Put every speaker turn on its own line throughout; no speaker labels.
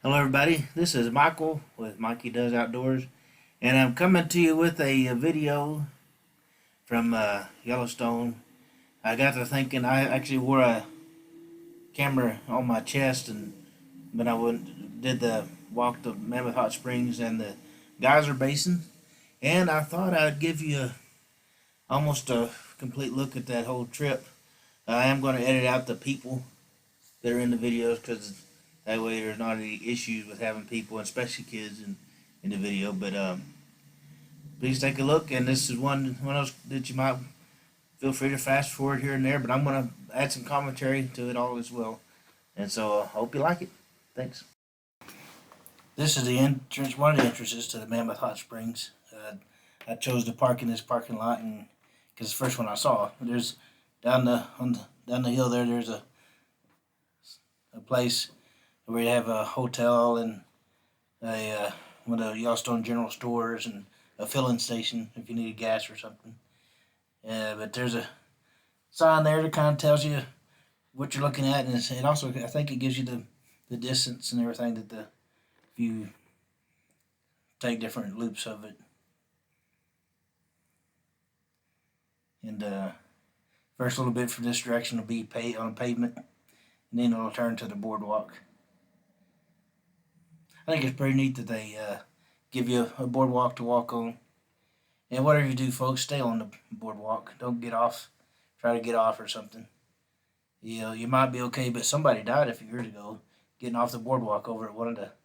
Hello, everybody. This is Michael with Mikey Does Outdoors, and I'm coming to you with a video from Yellowstone. I got to thinking I actually wore a camera on my chest, and when I did the walk to Mammoth Hot Springs and the Geyser Basin, and I thought I'd give you almost a complete look at that whole trip. I am going to edit out the people that are in the videos because that way there's not any issues with having people, especially kids, in the video. But please take a look, and this is one of those that you might feel free to fast forward here and there. But I'm going to add some commentary to it all as well, and so I hope you like it. Thanks. This is the entrance, one of the entrances to the Mammoth Hot Springs. I chose to park in this parking lot, and because it's the first one I saw. There's down the hill there. There's a place where you have a hotel and one of the Yellowstone general stores and a filling station if you need gas or something. But there's a sign there that kind of tells you what you're looking at, and it also I think it gives you the distance and everything that if you take different loops of it. And first little bit from this direction will be on pavement, and then it'll turn to the boardwalk. I think it's pretty neat that they give you a boardwalk to walk on. And whatever you do, folks, stay on the boardwalk. Don't get off. Try to get off or something. You know, you might be okay, but somebody died a few years ago getting off the boardwalk over at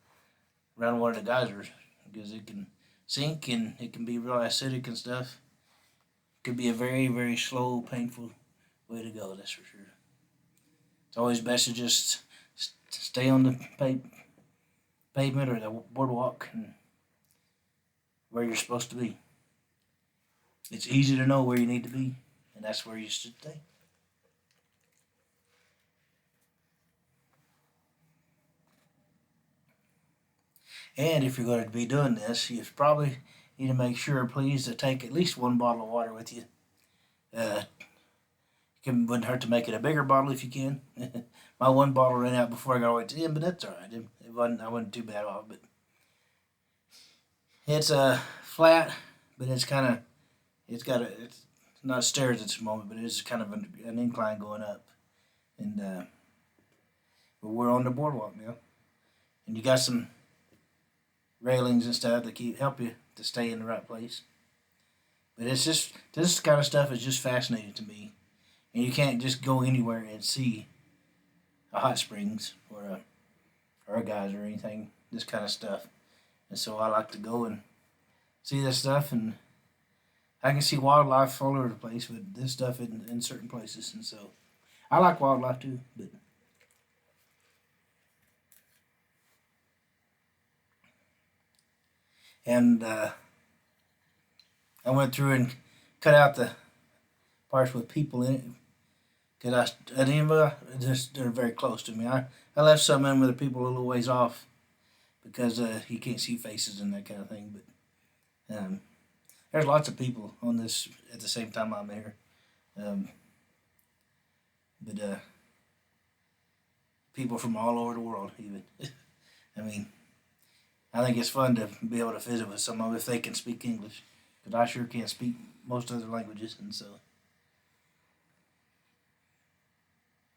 around one of the geysers because it can sink and it can be real acidic and stuff. It could be a very, very slow, painful way to go, that's for sure. It's always best to just stay on the pavement or the boardwalk and where you're supposed to be. It's easy to know where you need to be, and that's where you should stay. And if you're going to be doing this, you probably need to make sure, please, to take at least one bottle of water with you. Wouldn't hurt to make it a bigger bottle if you can. My one bottle ran out before I got all the way to the end, but that's all right. I wasn't too bad off. But it's flat, but it's not stairs at this moment, but it's kind of an incline going up, and but we're on the boardwalk now, and you got some railings and stuff that help you to stay in the right place. But it's just this kind of stuff is just fascinating to me, and you can't just go anywhere and see a hot springs or a geyser or anything. This kind of stuff, and so I like to go and see this stuff, and I can see wildlife all over the place, but this stuff in certain places, and so I like wildlife too. But and I went through and cut out the parts with people in it because I didn't they're very close to me. I left some in with the people a little ways off because you can't see faces and that kind of thing. But there's lots of people on this at the same time I'm here. Um, but people from all over the world, even. I mean, I think it's fun to be able to visit with someone if they can speak English, because I sure can't speak most other languages, and so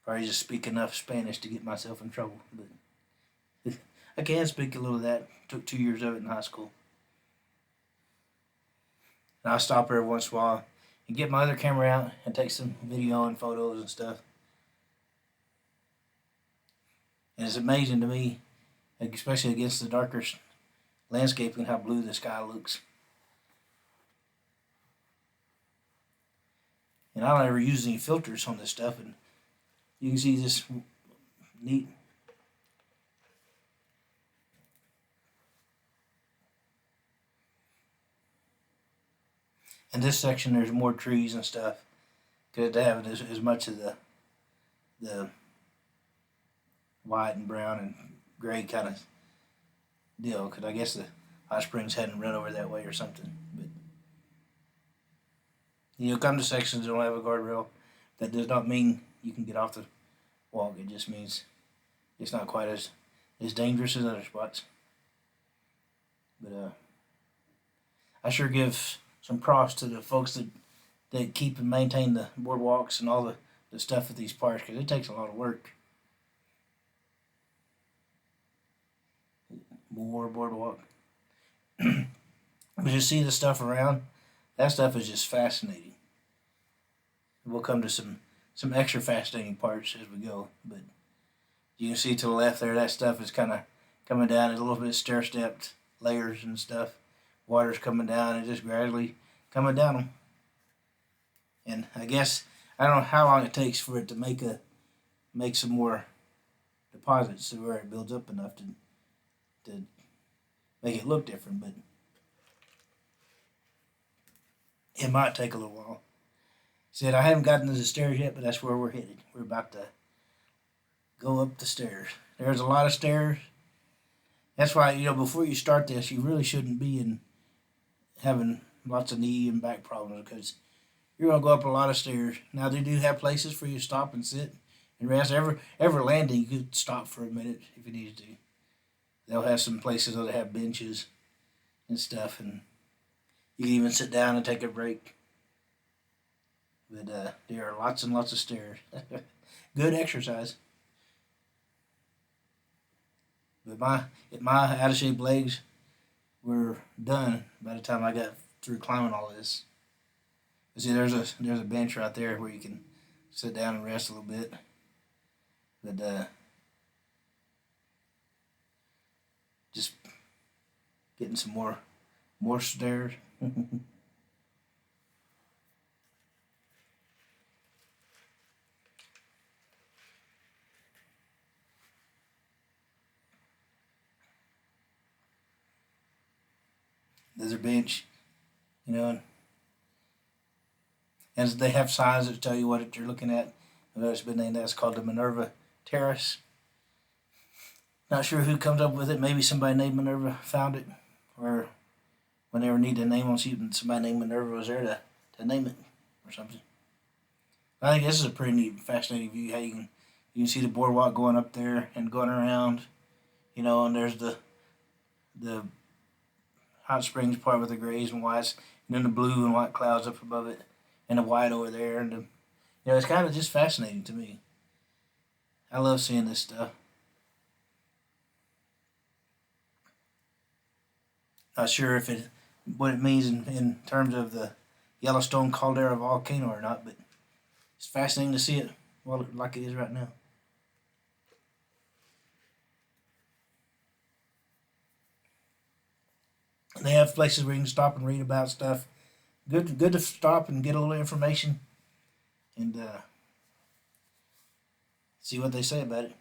probably just speak enough Spanish to get myself in trouble. But I can speak a little of that. Took 2 years of it in high school. And I stop every once in a while and get my other camera out and take some video and photos and stuff. And it's amazing to me, especially against the darker landscaping, how blue the sky looks. And I don't ever use any filters on this stuff, and you can see this neat. In this section, there's more trees and stuff. Good to have as much of the white and brown and gray kind of deal, because I guess the hot springs hadn't run over that way or something. But come to sections that don't have a guardrail. That does not mean you can get off the walk. It just means it's not quite as as dangerous as other spots. But I sure give some props to the folks that keep and maintain the boardwalks and all the stuff at these parks, because it takes a lot of work. More boardwalk. But you see the stuff around, that stuff is just fascinating. We'll come to some extra fascinating parts as we go, but you can see to the left there, that stuff is kind of coming down in a little bit stair-stepped layers and stuff. Water's coming down and just gradually coming down them. And I guess I don't know how long it takes for it to make some more deposits to where it builds up enough to make it look different, but it might take a little while. Said I haven't gotten to the stairs yet, but that's where we're headed. We're about to go up the stairs. There's a lot of stairs. That's why, before you start this, you really shouldn't be having lots of knee and back problems, because you're gonna go up a lot of stairs. Now they do have places for you to stop and sit and rest. Every landing you could stop for a minute if you needed to. They'll have some places that have benches and stuff, and you can even sit down and take a break. But there are lots and lots of stairs. Good exercise. But my out of shape legs were done by the time I got through climbing all this. You see, there's a bench right there where you can sit down and rest a little bit. But just getting some more stairs. There's a bench, and they have signs that tell you what you're looking at. It's been named, that's called the Minerva Terrace. Not sure who comes up with it. Maybe somebody named Minerva found it, or when they need a name on something, somebody named Minerva was there to name it or something. I think this is a pretty neat, fascinating view. How you can see the boardwalk going up there and going around, and there's the hot springs part with the grays and whites, and then the blue and white clouds up above it, and the white over there, and it's kind of just fascinating to me. I love seeing this stuff. Not sure what it means in terms of the Yellowstone caldera volcano or not, but it's fascinating to see it like it is right now. They have places where you can stop and read about stuff. Good to stop and get a little information and see what they say about it.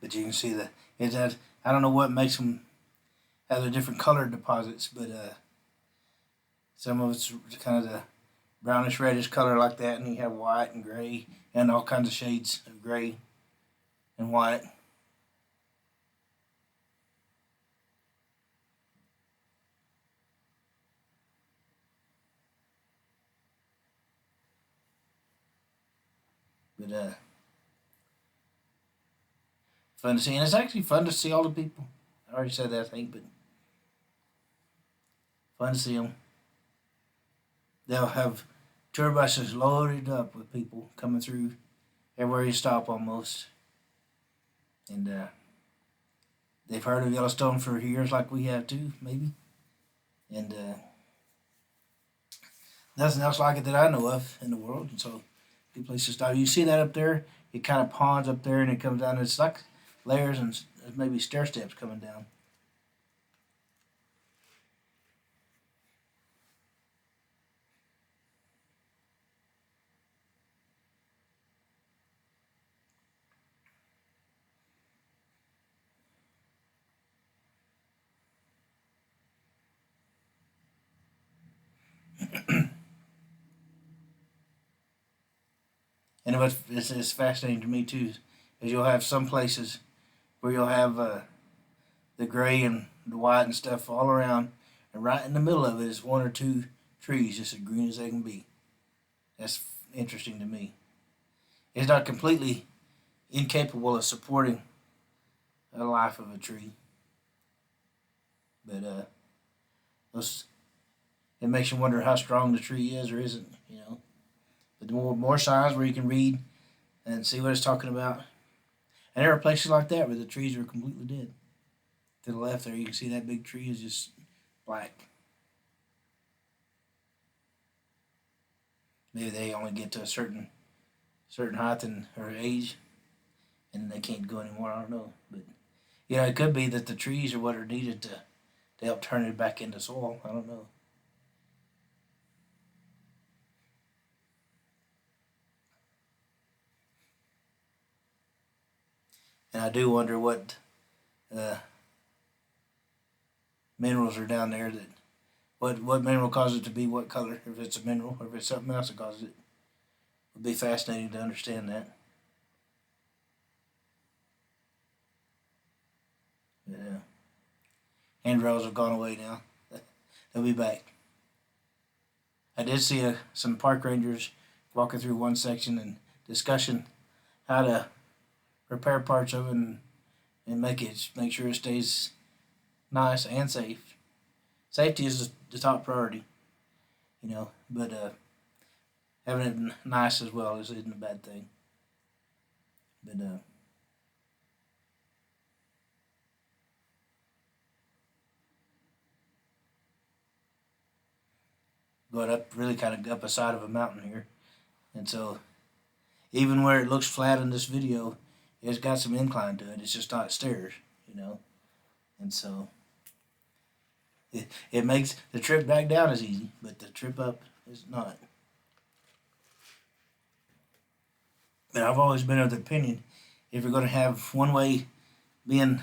But you can see I don't know what makes them have the different colored deposits, but some of it's kind of the brownish reddish color like that, and you have white and gray and all kinds of shades of gray and white. But fun to see, and it's actually fun to see all the people. I already said that, I think, but fun to see them. They'll have tour buses loaded up with people coming through everywhere you stop almost, and they've heard of Yellowstone for years, like we have too, maybe. And nothing else like it that I know of in the world. And so, good place to stop. You see that up there? It kind of ponds up there, and it comes down. It's like layers and maybe stair steps coming down. And what's it's fascinating to me too is you'll have some places where you'll have the gray and the white and stuff all around, and right in the middle of it is one or two trees just as green as they can be. That's interesting to me. It's not completely incapable of supporting the life of a tree, but those, it makes you wonder how strong the tree is or isn't. But the more signs where you can read and see what it's talking about, and there are places like that where the trees are completely dead. To the left there, you can see that big tree is just black. Maybe they only get to a certain height and or age, and they can't go anymore. I don't know, but it could be that the trees are what are needed to help turn it back into soil. I don't know. And I do wonder what uh, minerals are down there that what mineral causes it to be what color, if it's a mineral or if it's something else that causes it. It would be fascinating to understand that. Yeah. Handrails have gone away now. They'll be back. I did see some park rangers walking through one section and discussing how to repair parts of it and make sure it stays nice and safe. Safety is the top priority, but having it nice as well isn't a bad thing. But going up really kind of up a side of a mountain here, and so even where it looks flat in this video, it's got some incline to it. It's just not stairs, and so it makes the trip back down is easy, but the trip up is not. But I've always been of the opinion if you're going to have one way being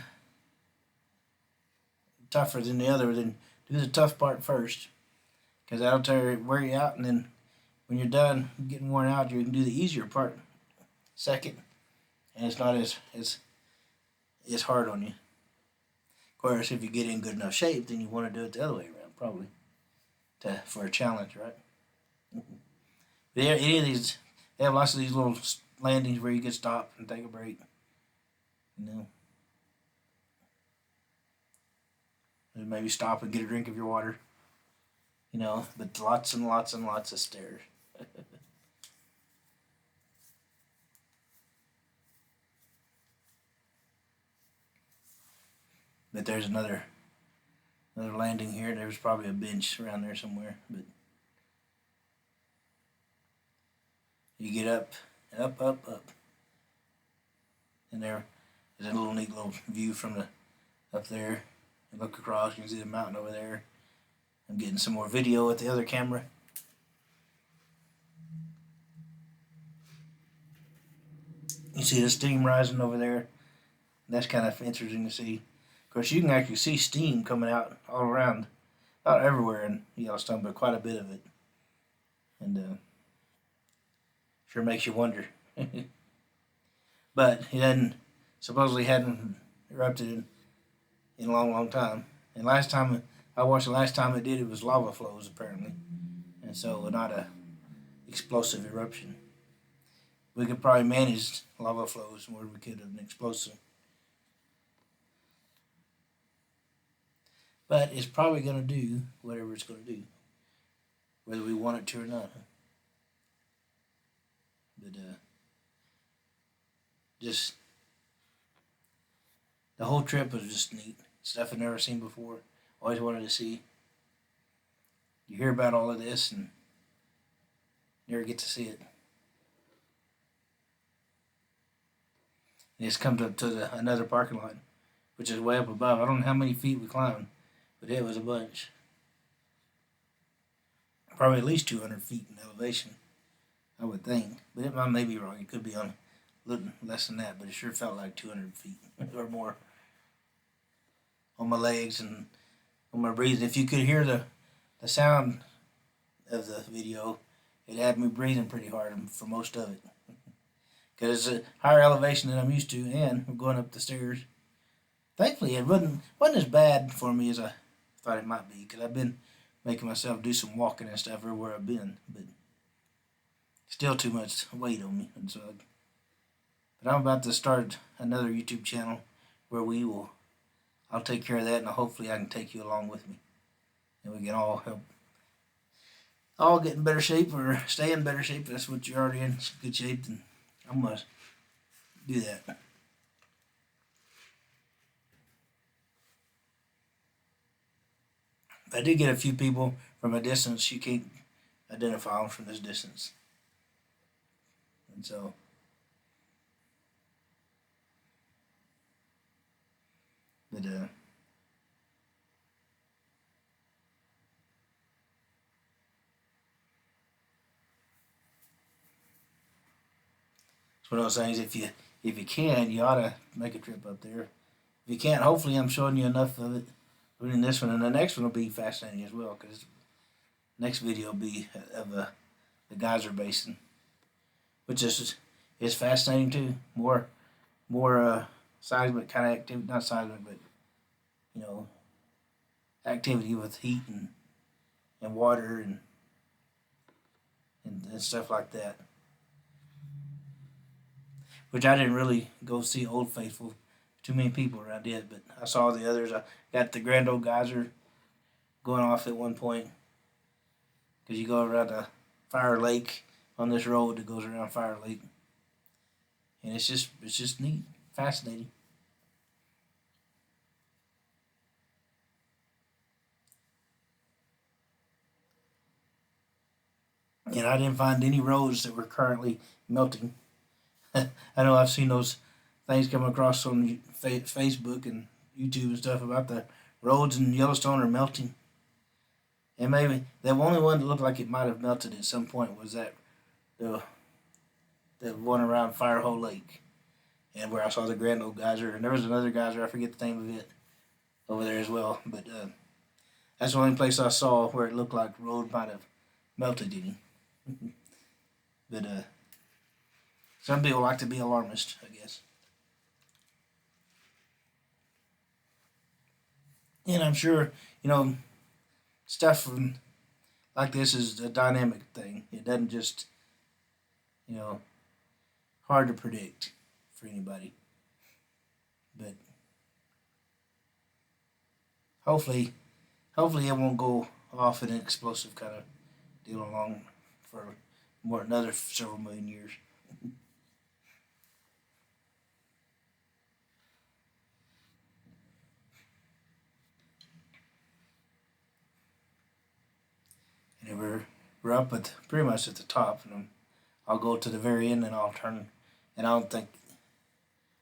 tougher than the other, then do the tough part first, because that'll wear you out, and then when you're done getting worn out, you can do the easier part second, and it's not as hard on you. Of course, if you get in good enough shape, then you want to do it the other way around, probably, for a challenge, right? But yeah, any of these, they have lots of these little landings where you can stop and take a break, you know. And maybe stop and get a drink of your water, but lots and lots and lots of stairs. But there's another landing here. There's probably a bench around there somewhere. But you get up, up, up, up, and there is a little neat little view from the up there. You look across, you can see the mountain over there. I'm getting some more video with the other camera. You see the steam rising over there. That's kind of interesting to see. Of course, you can actually see steam coming out all around, not everywhere in Yellowstone, but quite a bit of it, and sure makes you wonder. But it hadn't erupted in a long, long time. And last time I watched, the last time it did, it was lava flows apparently, and so not a explosive eruption. We could probably manage lava flows more than we could an explosive. But it's probably going to do whatever it's going to do, whether we want it to or not. But just the whole trip was just neat. Stuff I'd never seen before. Always wanted to see. You hear about all of this and never get to see it. And it's come up to another parking lot, which is way up above. I don't know how many feet we climbed, but it was a bunch. Probably at least 200 feet in elevation, I would think. But I may be wrong. It could be on a little less than that, but it sure felt like 200 feet or more on my legs and on my breathing. If you could hear the sound of the video, it had me breathing pretty hard for most of it. Because it's a higher elevation than I'm used to, and we're going up the stairs. Thankfully, it wasn't as bad for me as I thought it might be, because I've been making myself do some walking and stuff everywhere I've been, but still too much weight on me. And so, but I'm about to start another YouTube channel where I'll take care of that, and hopefully I can take you along with me, and we can all help all get in better shape or stay in better shape. If that's what you're already in good shape, then I'm going to do that. I did get a few people from a distance. You can't identify them from this distance. And so, but it's one of those things. If you can, you ought to make a trip up there. If you can't, hopefully I'm showing you enough of it in this one, and the next one will be fascinating as well, because next video will be of the geyser basin, which is fascinating too. More seismic kind of activity, not seismic, but activity with heat and water and stuff like that. Which I didn't really go see Old Faithful. Too many people around it, but I saw the others. I got the Grand Old Geyser going off at one point, because you go around the Fire Lake on this road that goes around Fire Lake, and it's just neat, fascinating. And I didn't find any roads that were currently melting. I know I've seen those things come across on Facebook and YouTube and stuff about the roads in Yellowstone are melting. And maybe the only one that looked like it might have melted at some point was the one around Firehole Lake, and where I saw the Grand Old Geyser. And there was another geyser, I forget the name of it, over there as well. But that's the only place I saw where it looked like the road might have melted any. But some people like to be alarmist, I guess. And I'm sure, stuff like this is a dynamic thing. It doesn't just, hard to predict for anybody. But hopefully it won't go off in an explosive kind of deal along for another several million years. And we're up at pretty much at the top, and I'll go to the very end, and I'll turn, and I don't think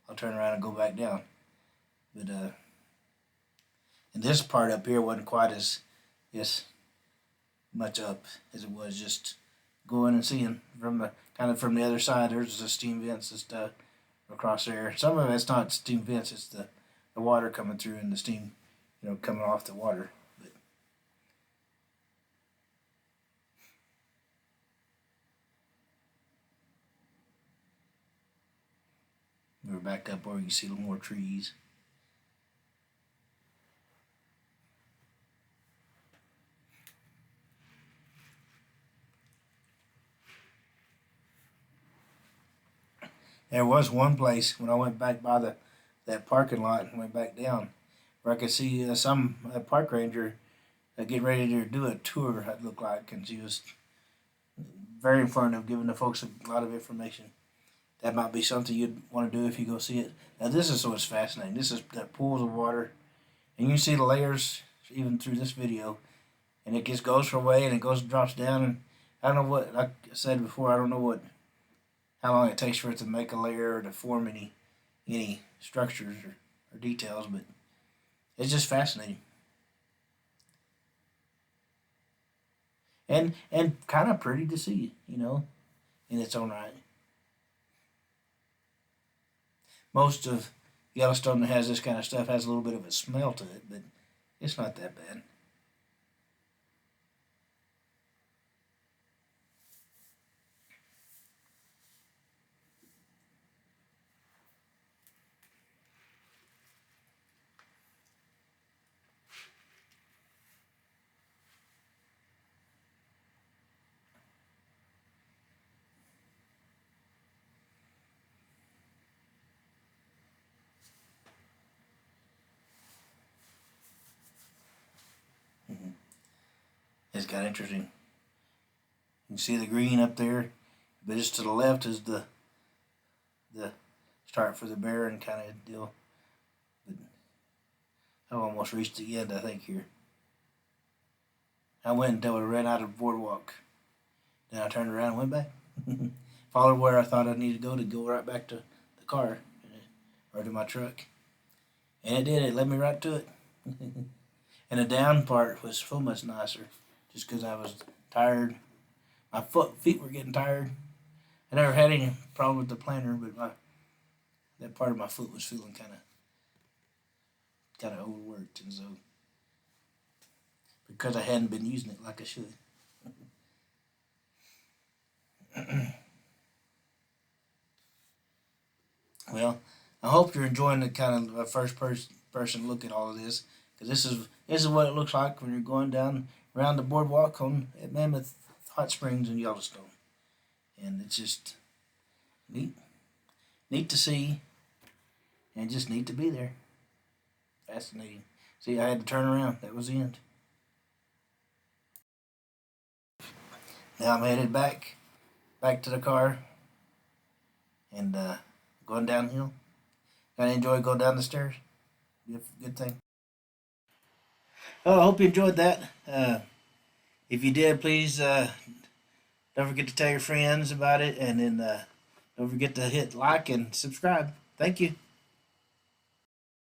I'll turn around and go back down. But and this part up here wasn't quite as much up as it was just going and seeing from the other side. There's the steam vents and stuff across there. Some of it's not steam vents; it's the water coming through and the steam, coming off the water. But we're back up where you can see a little more trees. There was one place when I went back by that parking lot and went back down, where I could see some park ranger getting ready to do a tour, it looked like, and she was very informative, giving the folks a lot of information. that might be something you'd want to do if you go see it. Now this is what's fascinating. This is the pools of water, and you can see the layers even through this video, and it just goes for a way and it goes drops down. And I don't know what, like I said before, I don't know how long it takes for it to make a layer or to form any structures or details, but it's just fascinating and kind of pretty to see, in its own right. Most of Yellowstone that has this kind of stuff has a little bit of a smell to it, but it's not that bad. Mm-hmm. It's kind of interesting. You can see the green up there, but just to the left is the start for the barren kind of deal. But I've almost reached the end, I think, here. I went until I ran out of Boardwalk. Then I turned around and went back. Followed where I thought I needed to go right back to the car or to my truck. And it did. It led me right to it. And the down part was so much nicer just because I was tired. My feet were getting tired. I never had any problem with the planter, but that part of my foot was feeling kind of overworked, and so because I hadn't been using it like I should. Well, I hope you're enjoying the kind of a first person look at all of this, because this is what it looks like when you're going down around the boardwalk at Mammoth Hot Springs in Yellowstone, and it's just neat to see, and just neat to be there. Fascinating. See, I had to turn around. That was the end. Now I'm headed back to the car, and going downhill. I enjoy going down the stairs. Be a good thing. Oh, I hope you enjoyed that. If you did, please don't forget to tell your friends about it, and then don't forget to hit like and subscribe. Thank you.